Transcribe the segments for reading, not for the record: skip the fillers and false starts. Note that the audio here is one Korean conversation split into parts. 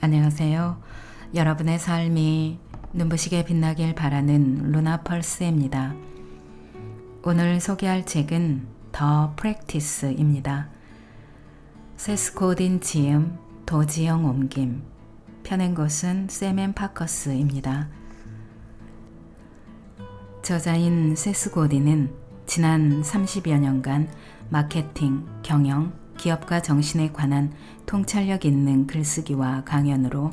안녕하세요. 여러분의 삶이 눈부시게 빛나길 바라는 루나펄스입니다. 오늘 소개할 책은 더 프랙티스입니다. 세스 고딘 지음, 도지영 옮김, 펴낸 곳은 샘 파커스입니다. 저자인 세스 고딘은 지난 30여 년간 마케팅, 경영, 기업가 정신에 관한 통찰력 있는 글쓰기와 강연으로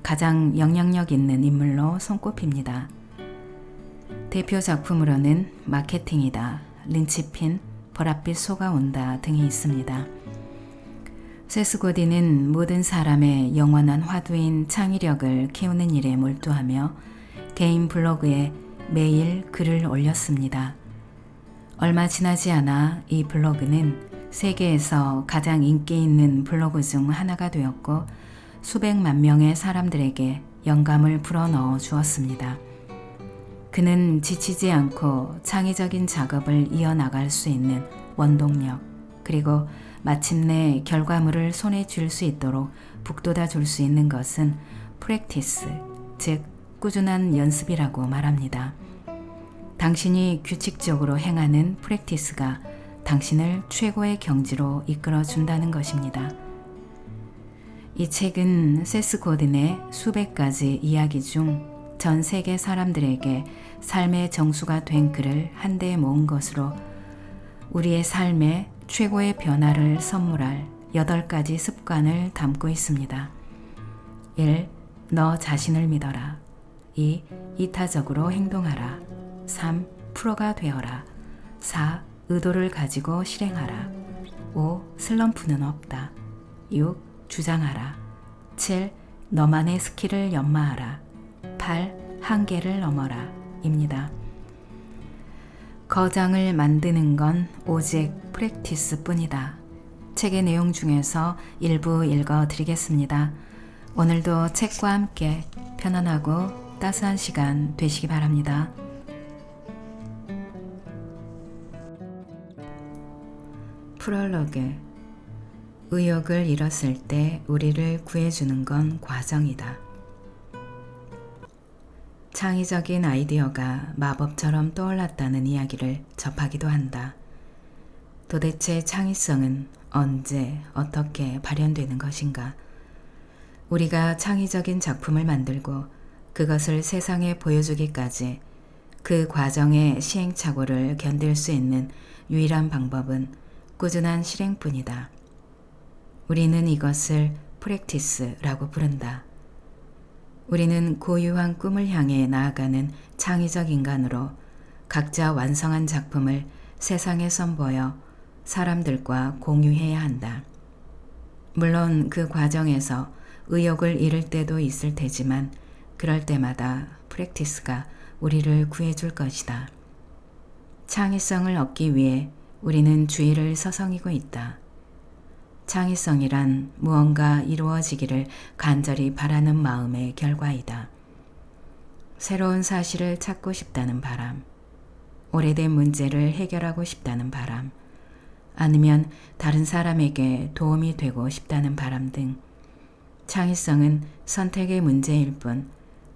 가장 영향력 있는 인물로 손꼽힙니다. 대표 작품으로는 마케팅이다, 린치핀, 보랏빛 소가 온다 등이 있습니다. 세스 고딘은 모든 사람의 영원한 화두인 창의력을 키우는 일에 몰두하며 개인 블로그에 매일 글을 올렸습니다. 얼마 지나지 않아 이 블로그는 세계에서 가장 인기 있는 블로그 중 하나가 되었고 수백만 명의 사람들에게 영감을 불어넣어 주었습니다. 그는 지치지 않고 창의적인 작업을 이어나갈 수 있는 원동력, 그리고 마침내 결과물을 손에 쥘 수 있도록 북돋아 줄 수 있는 것은 프랙티스, 즉 꾸준한 연습이라고 말합니다. 당신이 규칙적으로 행하는 프랙티스가 당신을 최고의 경지로 이끌어 준다는 것입니다. 이 책은 세스 고딘의 수백 가지 이야기 중 전 세계 사람들에게 삶의 정수가 된 글을 한데에 모은 것으로 우리의 삶에 최고의 변화를 선물할 8가지 습관을 담고 있습니다. 1. 너 자신을 믿어라. 2. 이타적으로 행동하라. 3. 프로가 되어라. 4. 의도를 가지고 실행하라. 5. 슬럼프는 없다. 6. 주장하라. 7. 너만의 스킬을 연마하라. 8. 한계를 넘어라. 입니다. 거장을 만드는 건 오직 프랙티스 뿐이다. 책의 내용 중에서 일부 읽어드리겠습니다. 오늘도 책과 함께 편안하고 따스한 시간 되시기 바랍니다. 프롤로그. 의욕을 잃었을 때 우리를 구해주는 건 과정이다. 창의적인 아이디어가 마법처럼 떠올랐다는 이야기를 접하기도 한다. 도대체 창의성은 언제, 어떻게 발현되는 것인가? 우리가 창의적인 작품을 만들고 그것을 세상에 보여주기까지 그 과정의 시행착오를 견딜 수 있는 유일한 방법은 꾸준한 실행뿐이다. 우리는 이것을 프랙티스라고 부른다. 우리는 고유한 꿈을 향해 나아가는 창의적 인간으로 각자 완성한 작품을 세상에 선보여 사람들과 공유해야 한다. 물론 그 과정에서 의욕을 잃을 때도 있을 테지만 그럴 때마다 프랙티스가 우리를 구해줄 것이다. 창의성을 얻기 위해 우리는 주의를 서성이고 있다. 창의성이란 무언가 이루어지기를 간절히 바라는 마음의 결과이다. 새로운 사실을 찾고 싶다는 바람, 오래된 문제를 해결하고 싶다는 바람, 아니면 다른 사람에게 도움이 되고 싶다는 바람 등 창의성은 선택의 문제일 뿐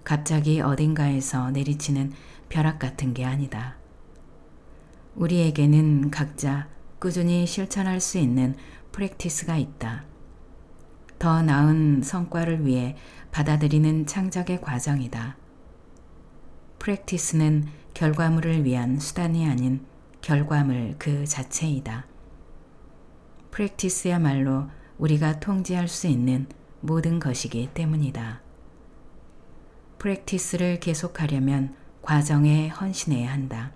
갑자기 어딘가에서 내리치는 벼락 같은 게 아니다. 우리에게는 각자 꾸준히 실천할 수 있는 프랙티스가 있다. 더 나은 성과를 위해 받아들이는 창작의 과정이다. 프랙티스는 결과물을 위한 수단이 아닌 결과물 그 자체이다. 프랙티스야말로 우리가 통제할 수 있는 모든 것이기 때문이다. 프랙티스를 계속하려면 과정에 헌신해야 한다.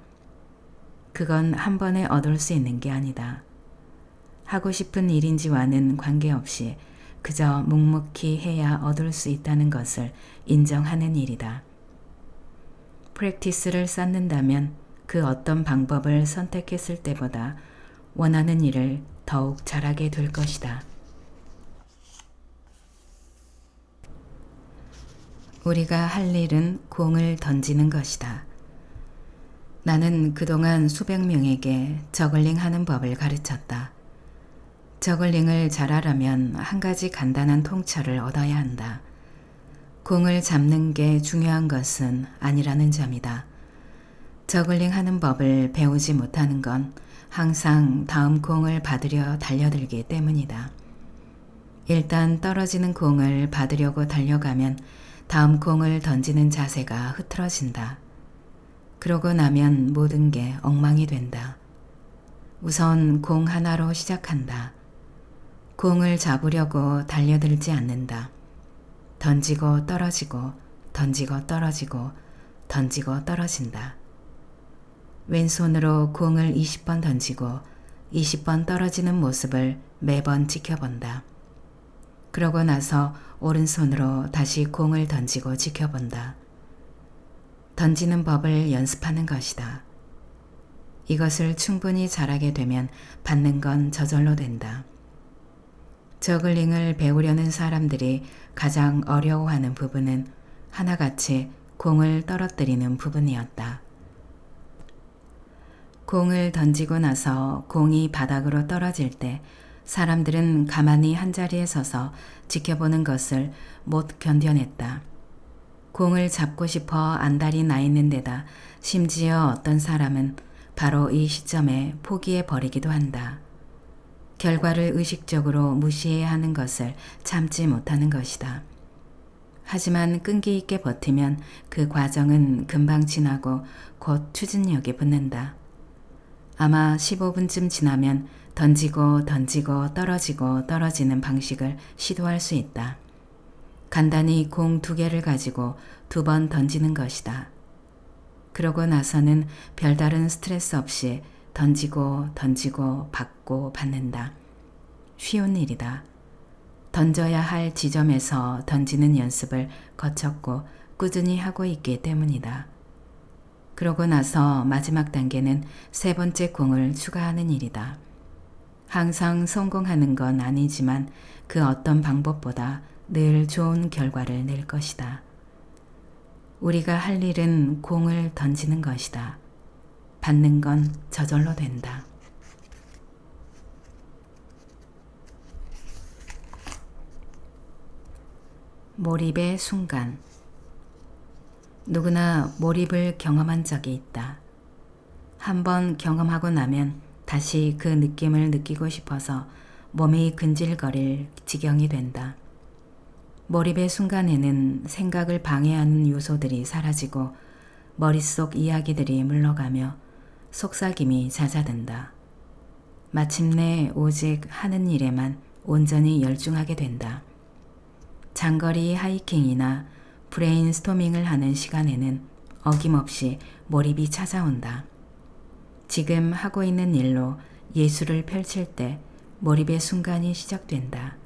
그건 한 번에 얻을 수 있는 게 아니다. 하고 싶은 일인지와는 관계없이 그저 묵묵히 해야 얻을 수 있다는 것을 인정하는 일이다. 프랙티스를 쌓는다면 그 어떤 방법을 선택했을 때보다 원하는 일을 더욱 잘하게 될 것이다. 우리가 할 일은 공을 던지는 것이다. 나는 그동안 수백 명에게 저글링 하는 법을 가르쳤다. 저글링을 잘하려면 한 가지 간단한 통찰을 얻어야 한다. 공을 잡는 게 중요한 것은 아니라는 점이다. 저글링 하는 법을 배우지 못하는 건 항상 다음 공을 받으려 달려들기 때문이다. 일단 떨어지는 공을 받으려고 달려가면 다음 공을 던지는 자세가 흐트러진다. 그러고 나면 모든 게 엉망이 된다. 우선 공 하나로 시작한다. 공을 잡으려고 달려들지 않는다. 던지고 떨어지고 던지고 떨어지고 던지고 떨어진다. 왼손으로 공을 20번 던지고 20번 떨어지는 모습을 매번 지켜본다. 그러고 나서 오른손으로 다시 공을 던지고 지켜본다. 던지는 법을 연습하는 것이다. 이것을 충분히 잘하게 되면 받는 건 저절로 된다. 저글링을 배우려는 사람들이 가장 어려워하는 부분은 하나같이 공을 떨어뜨리는 부분이었다. 공을 던지고 나서 공이 바닥으로 떨어질 때 사람들은 가만히 한자리에 서서 지켜보는 것을 못 견뎌냈다. 공을 잡고 싶어 안달이 나 있는 데다 심지어 어떤 사람은 바로 이 시점에 포기해버리기도 한다. 결과를 의식적으로 무시해야 하는 것을 참지 못하는 것이다. 하지만 끈기 있게 버티면 그 과정은 금방 지나고 곧 추진력이 붙는다. 아마 15분쯤 지나면 던지고 던지고 떨어지고 떨어지는 방식을 시도할 수 있다. 간단히 공 2개를 가지고 2번 던지는 것이다. 그러고 나서는 별다른 스트레스 없이 던지고 던지고 받고 받는다. 쉬운 일이다. 던져야 할 지점에서 던지는 연습을 거쳤고 꾸준히 하고 있기 때문이다. 그러고 나서 마지막 단계는 3번째 공을 추가하는 일이다. 항상 성공하는 건 아니지만 그 어떤 방법보다 늘 좋은 결과를 낼 것이다. 우리가 할 일은 공을 던지는 것이다. 받는 건 저절로 된다. 몰입의 순간. 누구나 몰입을 경험한 적이 있다. 한번 경험하고 나면 다시 그 느낌을 느끼고 싶어서 몸이 근질거릴 지경이 된다. 몰입의 순간에는 생각을 방해하는 요소들이 사라지고 머릿속 이야기들이 물러가며 속삭임이 잦아든다. 마침내 오직 하는 일에만 온전히 열중하게 된다. 장거리 하이킹이나 브레인스토밍을 하는 시간에는 어김없이 몰입이 찾아온다. 지금 하고 있는 일로 예술을 펼칠 때 몰입의 순간이 시작된다.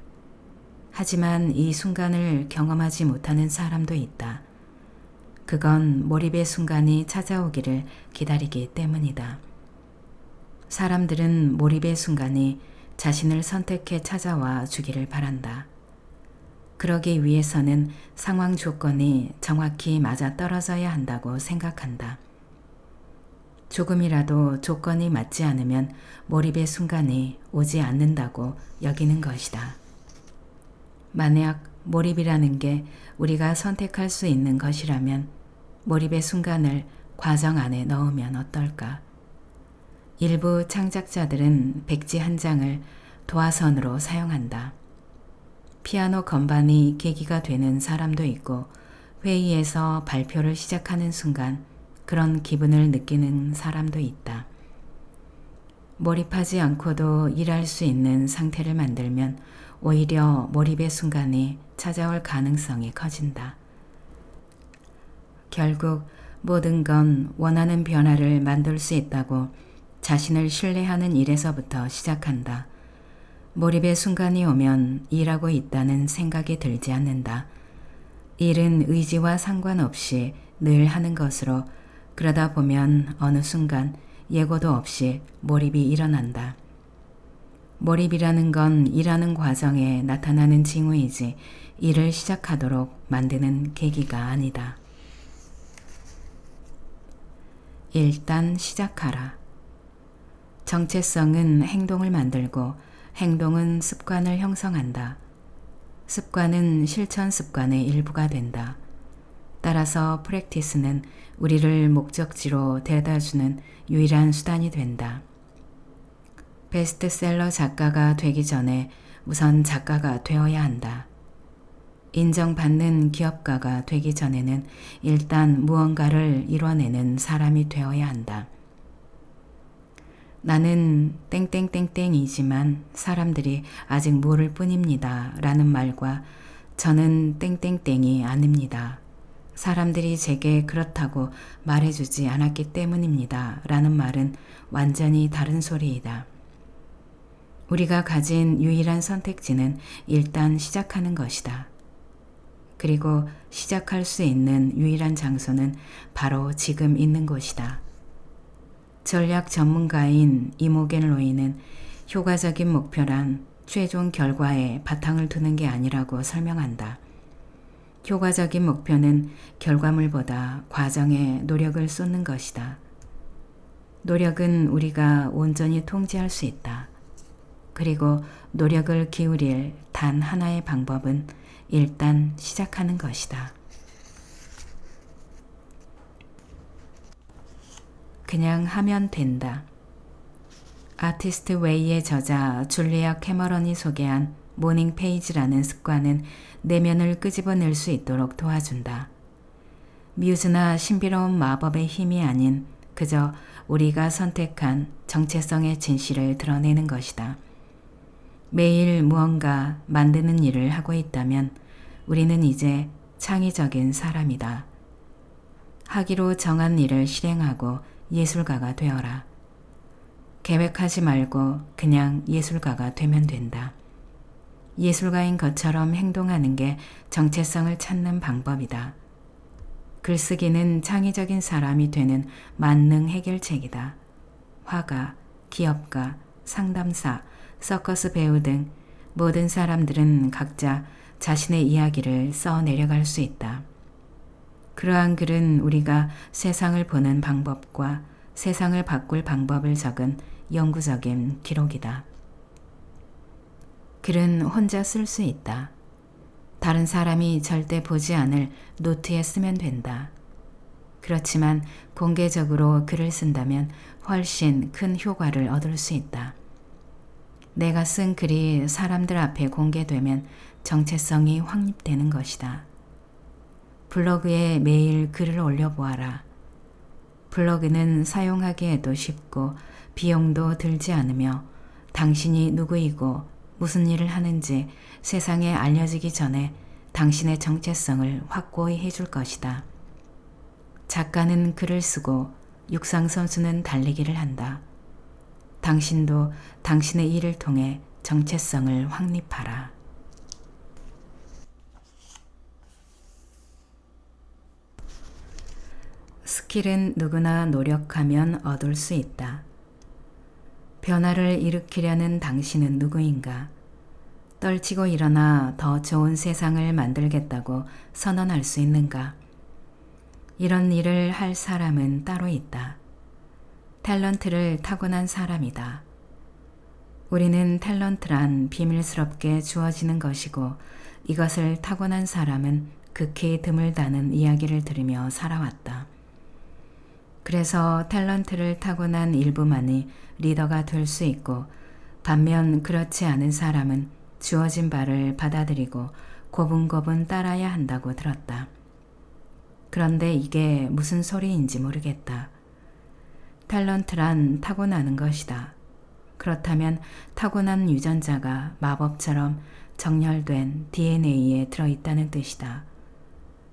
하지만 이 순간을 경험하지 못하는 사람도 있다. 그건 몰입의 순간이 찾아오기를 기다리기 때문이다. 사람들은 몰입의 순간이 자신을 선택해 찾아와 주기를 바란다. 그러기 위해서는 상황 조건이 정확히 맞아떨어져야 한다고 생각한다. 조금이라도 조건이 맞지 않으면 몰입의 순간이 오지 않는다고 여기는 것이다. 만약 몰입이라는 게 우리가 선택할 수 있는 것이라면 몰입의 순간을 과정 안에 넣으면 어떨까? 일부 창작자들은 백지 한 장을 도화선으로 사용한다. 피아노 건반이 계기가 되는 사람도 있고 회의에서 발표를 시작하는 순간 그런 기분을 느끼는 사람도 있다. 몰입하지 않고도 일할 수 있는 상태를 만들면 오히려 몰입의 순간이 찾아올 가능성이 커진다. 결국 모든 건 원하는 변화를 만들 수 있다고 자신을 신뢰하는 일에서부터 시작한다. 몰입의 순간이 오면 일하고 있다는 생각이 들지 않는다. 일은 의지와 상관없이 늘 하는 것으로 그러다 보면 어느 순간 예고도 없이 몰입이 일어난다. 몰입이라는 건 일하는 과정에 나타나는 징후이지 일을 시작하도록 만드는 계기가 아니다. 일단 시작하라. 정체성은 행동을 만들고 행동은 습관을 형성한다. 습관은 실천 습관의 일부가 된다. 따라서 프랙티스는 우리를 목적지로 데려다주는 유일한 수단이 된다. 베스트셀러 작가가 되기 전에 우선 작가가 되어야 한다. 인정받는 기업가가 되기 전에는 일단 무언가를 이뤄내는 사람이 되어야 한다. 나는 땡땡땡땡이지만 사람들이 아직 모를 뿐입니다. 라는 말과 저는 땡땡땡이 아닙니다. 사람들이 제게 그렇다고 말해주지 않았기 때문입니다. 라는 말은 완전히 다른 소리이다. 우리가 가진 유일한 선택지는 일단 시작하는 것이다. 그리고 시작할 수 있는 유일한 장소는 바로 지금 있는 곳이다. 전략 전문가인 이모겐 로이는 효과적인 목표란 최종 결과에 바탕을 두는 게 아니라고 설명한다. 효과적인 목표는 결과물보다 과정에 노력을 쏟는 것이다. 노력은 우리가 온전히 통제할 수 있다. 그리고 노력을 기울일 단 하나의 방법은 일단 시작하는 것이다. 그냥 하면 된다. 아티스트 웨이의 저자 줄리아 캐머런이 소개한 모닝 페이지라는 습관은 내면을 끄집어낼 수 있도록 도와준다. 뮤즈나 신비로운 마법의 힘이 아닌 그저 우리가 선택한 정체성의 진실을 드러내는 것이다. 매일 무언가 만드는 일을 하고 있다면 우리는 이제 창의적인 사람이다. 하기로 정한 일을 실행하고 예술가가 되어라. 계획하지 말고 그냥 예술가가 되면 된다. 예술가인 것처럼 행동하는 게 정체성을 찾는 방법이다. 글쓰기는 창의적인 사람이 되는 만능 해결책이다. 화가, 기업가, 상담사, 서커스 배우 등 모든 사람들은 각자 자신의 이야기를 써 내려갈 수 있다. 그러한 글은 우리가 세상을 보는 방법과 세상을 바꿀 방법을 적은 영구적인 기록이다. 글은 혼자 쓸 수 있다. 다른 사람이 절대 보지 않을 노트에 쓰면 된다. 그렇지만 공개적으로 글을 쓴다면 훨씬 큰 효과를 얻을 수 있다. 내가 쓴 글이 사람들 앞에 공개되면 정체성이 확립되는 것이다. 블로그에 매일 글을 올려보아라. 블로그는 사용하기에도 쉽고 비용도 들지 않으며 당신이 누구이고 무슨 일을 하는지 세상에 알려지기 전에 당신의 정체성을 확고히 해줄 것이다. 작가는 글을 쓰고 육상선수는 달리기를 한다. 당신도 당신의 일을 통해 정체성을 확립하라. 스킬은 누구나 노력하면 얻을 수 있다. 변화를 일으키려는 당신은 누구인가? 떨치고 일어나 더 좋은 세상을 만들겠다고 선언할 수 있는가? 이런 일을 할 사람은 따로 있다. 탤런트를 타고난 사람이다. 우리는 탤런트란 비밀스럽게 주어지는 것이고 이것을 타고난 사람은 극히 드물다는 이야기를 들으며 살아왔다. 그래서 탤런트를 타고난 일부만이 리더가 될 수 있고 반면 그렇지 않은 사람은 주어진 바를 받아들이고 고분고분 따라야 한다고 들었다. 그런데 이게 무슨 소리인지 모르겠다. 탤런트란 타고나는 것이다. 그렇다면 타고난 유전자가 마법처럼 정렬된 DNA에 들어있다는 뜻이다.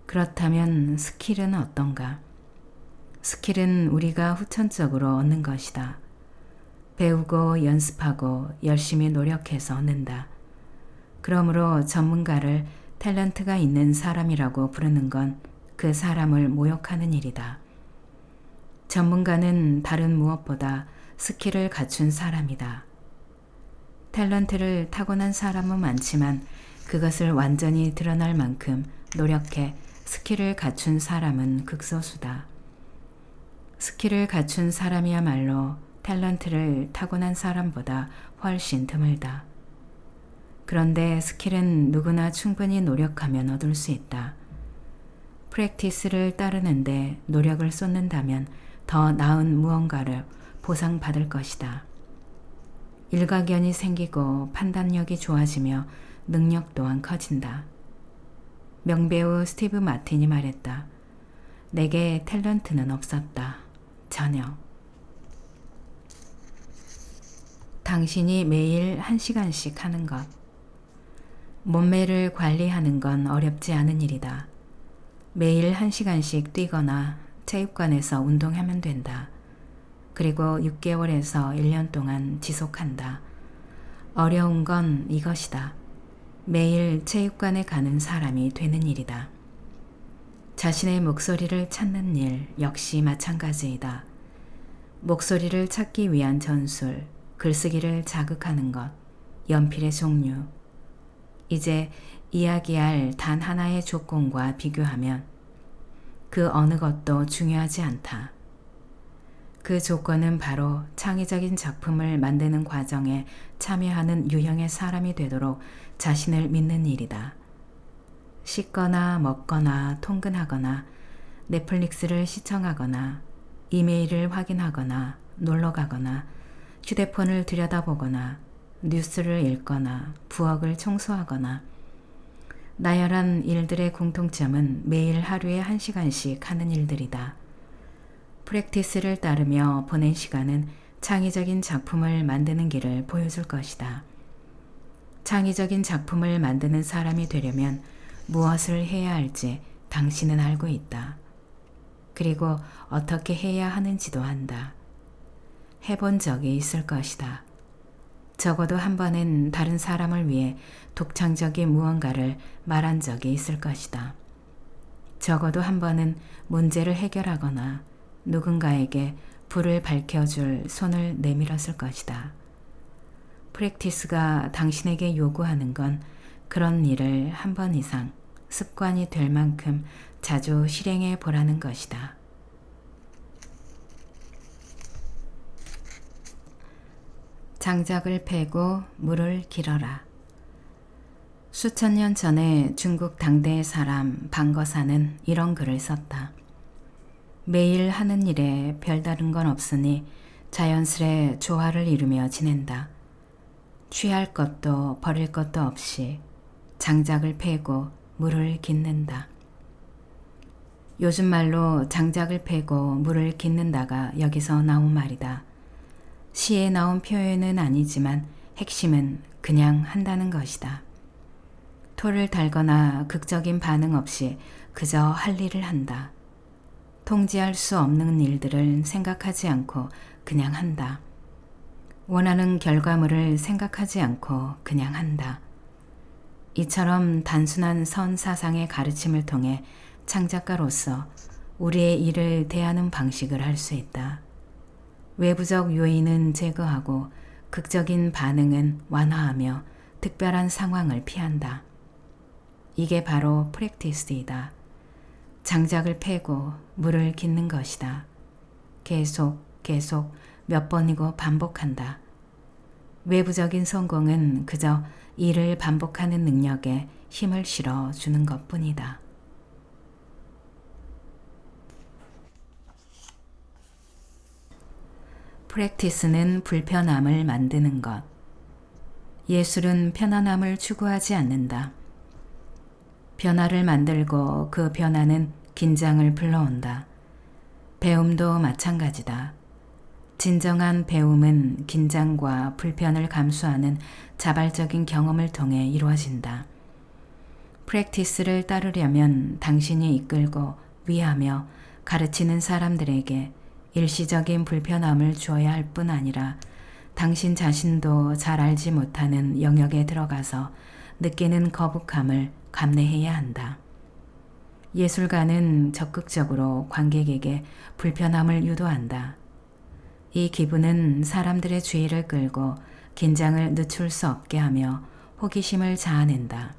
그렇다면 스킬은 어떤가? 스킬은 우리가 후천적으로 얻는 것이다. 배우고 연습하고 열심히 노력해서 얻는다. 그러므로 전문가를 탤런트가 있는 사람이라고 부르는 건 그 사람을 모욕하는 일이다. 전문가는 다른 무엇보다 스킬을 갖춘 사람이다. 탤런트를 타고난 사람은 많지만 그것을 완전히 드러날 만큼 노력해 스킬을 갖춘 사람은 극소수다. 스킬을 갖춘 사람이야말로 탤런트를 타고난 사람보다 훨씬 드물다. 그런데 스킬은 누구나 충분히 노력하면 얻을 수 있다. 프랙티스를 따르는데 노력을 쏟는다면 더 나은 무언가를 보상받을 것이다. 일가견이 생기고 판단력이 좋아지며 능력 또한 커진다. 명배우 스티브 마틴이 말했다. 내게 탤런트는 없었다. 전혀. 당신이 매일 1시간씩 하는 것. 몸매를 관리하는 건 어렵지 않은 일이다. 매일 1시간씩 뛰거나 체육관에서 운동하면 된다. 그리고 6개월에서 1년 동안 지속한다. 어려운 건 이것이다. 매일 체육관에 가는 사람이 되는 일이다. 자신의 목소리를 찾는 일 역시 마찬가지이다. 목소리를 찾기 위한 전술, 글쓰기를 자극하는 것, 연필의 종류. 이제 이야기할 단 하나의 조건과 비교하면 그 어느 것도 중요하지 않다. 그 조건은 바로 창의적인 작품을 만드는 과정에 참여하는 유형의 사람이 되도록 자신을 믿는 일이다. 씻거나 먹거나 통근하거나 넷플릭스를 시청하거나 이메일을 확인하거나 놀러가거나 휴대폰을 들여다보거나 뉴스를 읽거나 부엌을 청소하거나 나열한 일들의 공통점은 매일 하루에 1시간씩 하는 일들이다. 프랙티스를 따르며 보낸 시간은 창의적인 작품을 만드는 길을 보여줄 것이다. 창의적인 작품을 만드는 사람이 되려면 무엇을 해야 할지 당신은 알고 있다. 그리고 어떻게 해야 하는지도 안다. 해본 적이 있을 것이다. 적어도 한 번은 다른 사람을 위해 독창적인 무언가를 말한 적이 있을 것이다. 적어도 한 번은 문제를 해결하거나 누군가에게 불을 밝혀줄 손을 내밀었을 것이다. 프랙티스가 당신에게 요구하는 건 그런 일을 한 번 이상 습관이 될 만큼 자주 실행해 보라는 것이다. 장작을 패고 물을 길어라. 수천 년 전에 중국 당대의 사람 방거사는 이런 글을 썼다. 매일 하는 일에 별다른 건 없으니 자연스레 조화를 이루며 지낸다. 취할 것도 버릴 것도 없이 장작을 패고 물을 깃는다. 요즘 말로 장작을 패고 물을 깃는다가 여기서 나온 말이다. 시에 나온 표현은 아니지만 핵심은 그냥 한다는 것이다. 토를 달거나 극적인 반응 없이 그저 할 일을 한다. 통제할 수 없는 일들을 생각하지 않고 그냥 한다. 원하는 결과물을 생각하지 않고 그냥 한다. 이처럼 단순한 선 사상의 가르침을 통해 창작가로서 우리의 일을 대하는 방식을 할 수 있다. 외부적 요인은 제거하고 극적인 반응은 완화하며 특별한 상황을 피한다. 이게 바로 프랙티스이다. 장작을 패고 물을 깃는 것이다. 계속 몇 번이고 반복한다. 외부적인 성공은 그저 일을 반복하는 능력에 힘을 실어 주는 것뿐이다. 프랙티스는 불편함을 만드는 것. 예술은 편안함을 추구하지 않는다. 변화를 만들고 그 변화는 긴장을 불러온다. 배움도 마찬가지다. 진정한 배움은 긴장과 불편을 감수하는 자발적인 경험을 통해 이루어진다. 프랙티스를 따르려면 당신이 이끌고 위하며 가르치는 사람들에게 일시적인 불편함을 주어야 할 뿐 아니라 당신 자신도 잘 알지 못하는 영역에 들어가서 느끼는 거북함을 감내해야 한다. 예술가는 적극적으로 관객에게 불편함을 유도한다. 이 기분은 사람들의 주의를 끌고 긴장을 늦출 수 없게 하며 호기심을 자아낸다.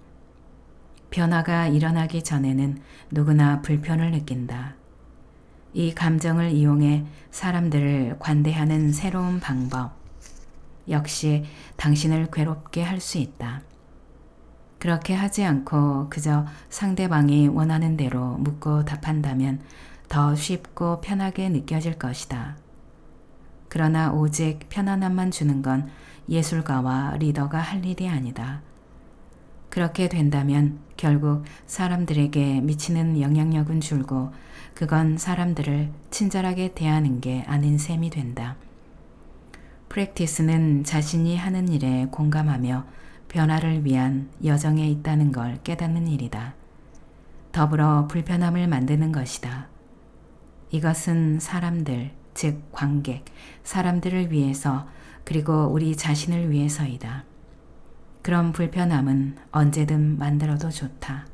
변화가 일어나기 전에는 누구나 불편을 느낀다. 이 감정을 이용해 사람들을 관대하는 새로운 방법, 역시 당신을 괴롭게 할 수 있다. 그렇게 하지 않고 그저 상대방이 원하는 대로 묻고 답한다면 더 쉽고 편하게 느껴질 것이다. 그러나 오직 편안함만 주는 건 예술가와 리더가 할 일이 아니다. 그렇게 된다면 결국 사람들에게 미치는 영향력은 줄고 그건 사람들을 친절하게 대하는 게 아닌 셈이 된다. 프랙티스는 자신이 하는 일에 공감하며 변화를 위한 여정에 있다는 걸 깨닫는 일이다. 더불어 불편함을 만드는 것이다. 이것은 사람들, 즉 관객, 사람들을 위해서 그리고 우리 자신을 위해서이다. 그런 불편함은 언제든 만들어도 좋다.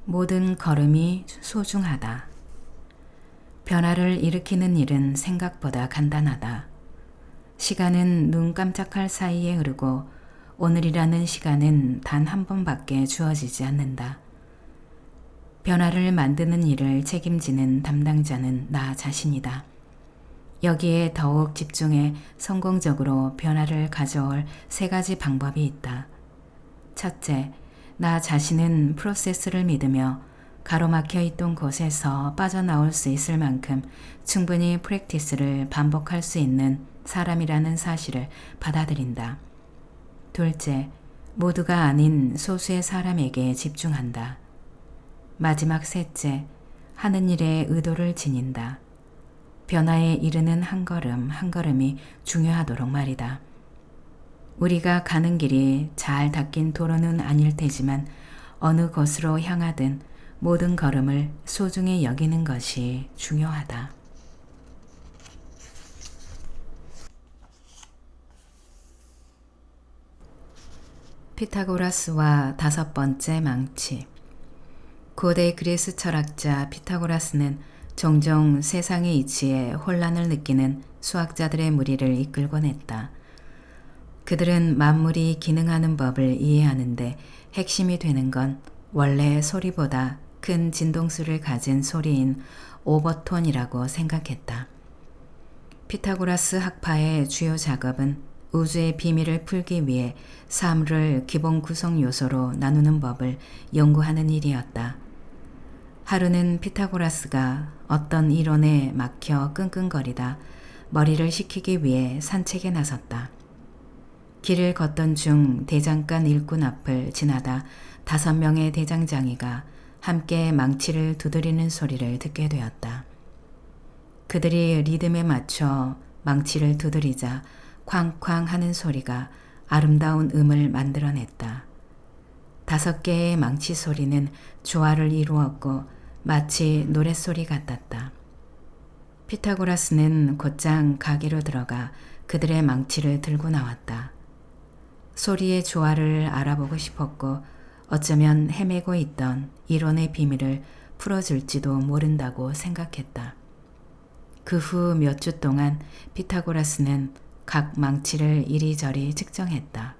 모든 걸음이 소중하다. 변화를 일으키는 일은 생각보다 간단하다. 시간은 눈 깜짝할 사이에 흐르고 오늘이라는 시간은 단 한 번밖에 주어지지 않는다. 변화를 만드는 일을 책임지는 담당자는 나 자신이다. 여기에 더욱 집중해 성공적으로 변화를 가져올 3가지 방법이 있다. 첫째, 나 자신은 프로세스를 믿으며 가로막혀 있던 곳에서 빠져나올 수 있을 만큼 충분히 프랙티스를 반복할 수 있는 사람이라는 사실을 받아들인다. 둘째, 모두가 아닌 소수의 사람에게 집중한다. 마지막 셋째, 하는 일에 의도를 지닌다. 변화에 이르는 한 걸음 한 걸음이 중요하도록 말이다. 우리가 가는 길이 잘 닦인 도로는 아닐 테지만 어느 곳으로 향하든 모든 걸음을 소중히 여기는 것이 중요하다. 피타고라스와 5번째 망치. 고대 그리스 철학자 피타고라스는 종종 세상의 이치에 혼란을 느끼는 수학자들의 무리를 이끌곤 했다. 그들은 만물이 기능하는 법을 이해하는데 핵심이 되는 건 원래 소리보다 큰 진동수를 가진 소리인 오버톤이라고 생각했다. 피타고라스 학파의 주요 작업은 우주의 비밀을 풀기 위해 사물을 기본 구성 요소로 나누는 법을 연구하는 일이었다. 하루는 피타고라스가 어떤 이론에 막혀 끙끙거리다 머리를 식히기 위해 산책에 나섰다. 길을 걷던 중 대장간 일꾼 앞을 지나다 5명의 대장장이가 함께 망치를 두드리는 소리를 듣게 되었다. 그들이 리듬에 맞춰 망치를 두드리자 쾅쾅 하는 소리가 아름다운 음을 만들어냈다. 5개의 망치 소리는 조화를 이루었고 마치 노랫소리 같았다. 피타고라스는 곧장 가게로 들어가 그들의 망치를 들고 나왔다. 소리의 조화를 알아보고 싶었고 어쩌면 헤매고 있던 이론의 비밀을 풀어줄지도 모른다고 생각했다. 그 후 몇 주 동안 피타고라스는 각 망치를 이리저리 측정했다.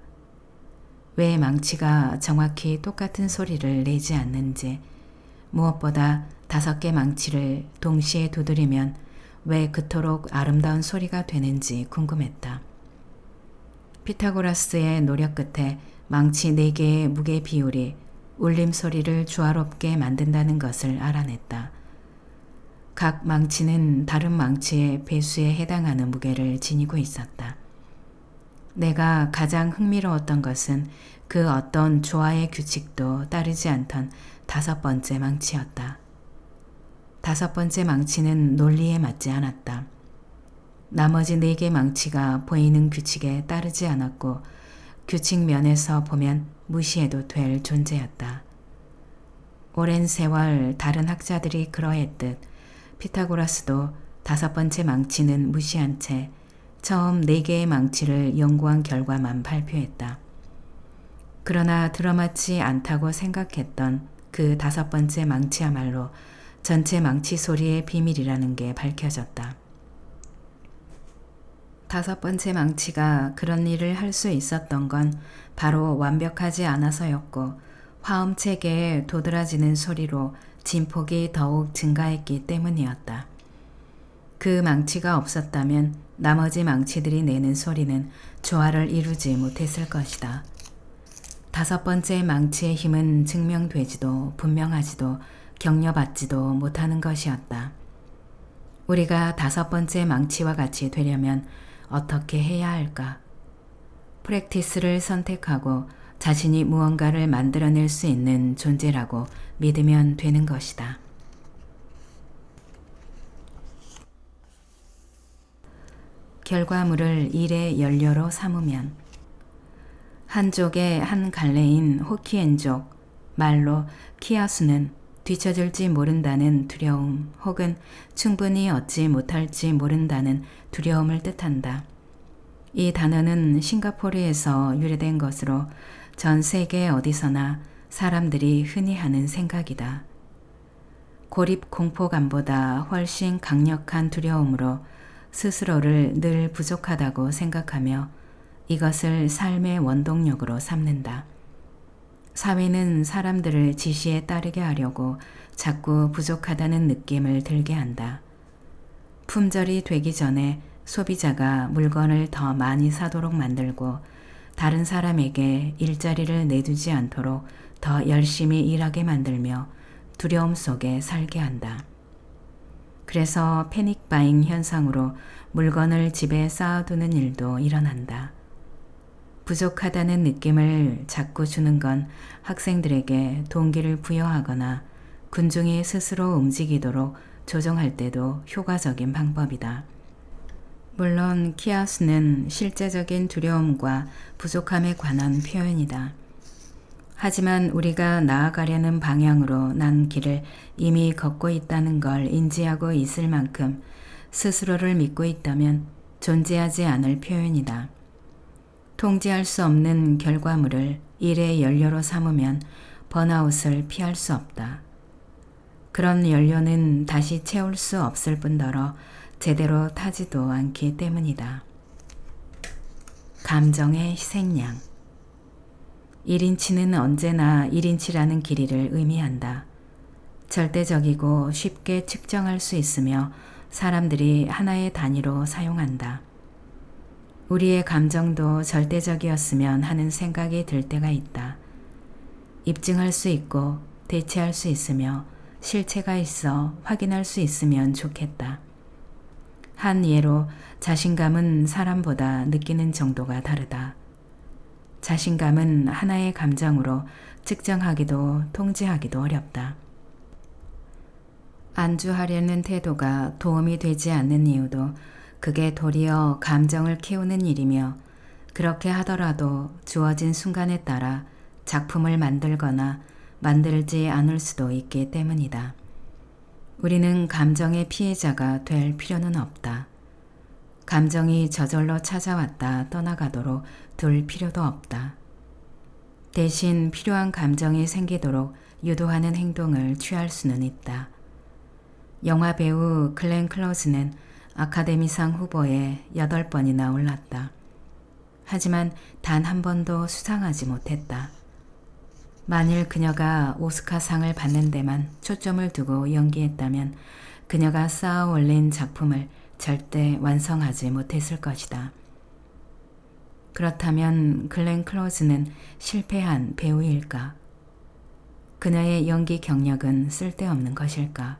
왜 망치가 정확히 똑같은 소리를 내지 않는지, 무엇보다 5개 망치를 동시에 두드리면 왜 그토록 아름다운 소리가 되는지 궁금했다. 피타고라스의 노력 끝에 망치 4개의 무게 비율이 울림 소리를 조화롭게 만든다는 것을 알아냈다. 각 망치는 다른 망치의 배수에 해당하는 무게를 지니고 있었다. 내가 가장 흥미로웠던 것은 그 어떤 조화의 규칙도 따르지 않던 5번째 망치였다. 5번째 망치는 논리에 맞지 않았다. 나머지 4개 망치가 보이는 규칙에 따르지 않았고 규칙 면에서 보면 무시해도 될 존재였다. 오랜 세월 다른 학자들이 그러했듯 피타고라스도 5번째 망치는 무시한 채 처음 4개의 망치를 연구한 결과만 발표했다. 그러나 들어맞지 않다고 생각했던 그 5번째 망치야말로 전체 망치 소리의 비밀이라는 게 밝혀졌다. 5번째 망치가 그런 일을 할 수 있었던 건 바로 완벽하지 않아서였고 화음체계에 도드라지는 소리로 진폭이 더욱 증가했기 때문이었다. 그 망치가 없었다면 나머지 망치들이 내는 소리는 조화를 이루지 못했을 것이다. 5번째 망치의 힘은 증명되지도 분명하지도 격려받지도 못하는 것이었다. 우리가 5번째 망치와 같이 되려면 어떻게 해야 할까? 프랙티스를 선택하고 자신이 무언가를 만들어낼 수 있는 존재라고 믿으면 되는 것이다. 결과물을 일의 연료로 삼으면 한족의 한 갈래인 호키엔족, 말로 키아수는 뒤처질지 모른다는 두려움 혹은 충분히 얻지 못할지 모른다는 두려움을 뜻한다. 이 단어는 싱가포르에서 유래된 것으로 전 세계 어디서나 사람들이 흔히 하는 생각이다. 고립 공포감보다 훨씬 강력한 두려움으로 스스로를 늘 부족하다고 생각하며 이것을 삶의 원동력으로 삼는다. 사회는 사람들을 지시에 따르게 하려고 자꾸 부족하다는 느낌을 들게 한다. 품절이 되기 전에 소비자가 물건을 더 많이 사도록 만들고 다른 사람에게 일자리를 내두지 않도록 더 열심히 일하게 만들며 두려움 속에 살게 한다. 그래서 패닉 바잉 현상으로 물건을 집에 쌓아두는 일도 일어난다. 부족하다는 느낌을 자꾸 주는 건 학생들에게 동기를 부여하거나 군중이 스스로 움직이도록 조정할 때도 효과적인 방법이다. 물론 키아수는 실제적인 두려움과 부족함에 관한 표현이다. 하지만 우리가 나아가려는 방향으로 난 길을 이미 걷고 있다는 걸 인지하고 있을 만큼 스스로를 믿고 있다면 존재하지 않을 표현이다. 통제할 수 없는 결과물을 일의 연료로 삼으면 번아웃을 피할 수 없다. 그런 연료는 다시 채울 수 없을 뿐더러 제대로 타지도 않기 때문이다. 감정의 희생양. 1인치는 언제나 1인치라는 길이를 의미한다. 절대적이고 쉽게 측정할 수 있으며 사람들이 하나의 단위로 사용한다. 우리의 감정도 절대적이었으면 하는 생각이 들 때가 있다. 입증할 수 있고 대체할 수 있으며 실체가 있어 확인할 수 있으면 좋겠다. 한 예로 자신감은 사람보다 느끼는 정도가 다르다. 자신감은 하나의 감정으로 측정하기도 통제하기도 어렵다. 안주하려는 태도가 도움이 되지 않는 이유도 그게 도리어 감정을 키우는 일이며 그렇게 하더라도 주어진 순간에 따라 작품을 만들거나 만들지 않을 수도 있기 때문이다. 우리는 감정의 피해자가 될 필요는 없다. 감정이 저절로 찾아왔다 떠나가도록 둘 필요도 없다. 대신 필요한 감정이 생기도록 유도하는 행동을 취할 수는 있다. 영화 배우 글렌 클로즈는 아카데미상 후보에 8번이나 올랐다. 하지만 단 한 번도 수상하지 못했다. 만일 그녀가 오스카상을 받는 데만 초점을 두고 연기했다면 그녀가 쌓아 올린 작품을 절대 완성하지 못했을 것이다. 그렇다면 글렌 클로즈는 실패한 배우일까? 그녀의 연기 경력은 쓸데없는 것일까?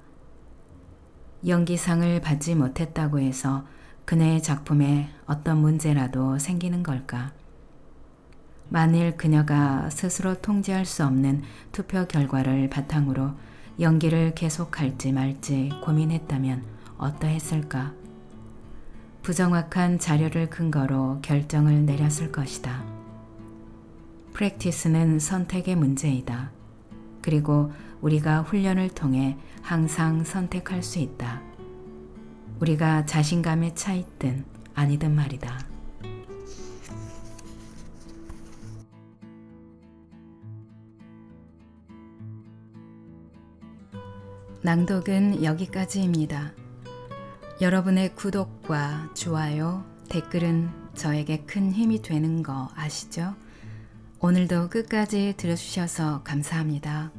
연기상을 받지 못했다고 해서 그녀의 작품에 어떤 문제라도 생기는 걸까? 만일 그녀가 스스로 통제할 수 없는 투표 결과를 바탕으로 연기를 계속할지 말지 고민했다면 어떠했을까? 부정확한 자료를 근거로 결정을 내렸을 것이다. 프랙티스는 선택의 문제이다. 그리고 우리가 훈련을 통해 항상 선택할 수 있다. 우리가 자신감에 차 있든 아니든 말이다. 낭독은 여기까지입니다. 여러분의 구독과 좋아요, 댓글은 저에게 큰 힘이 되는 거 아시죠? 오늘도 끝까지 들어주셔서 감사합니다.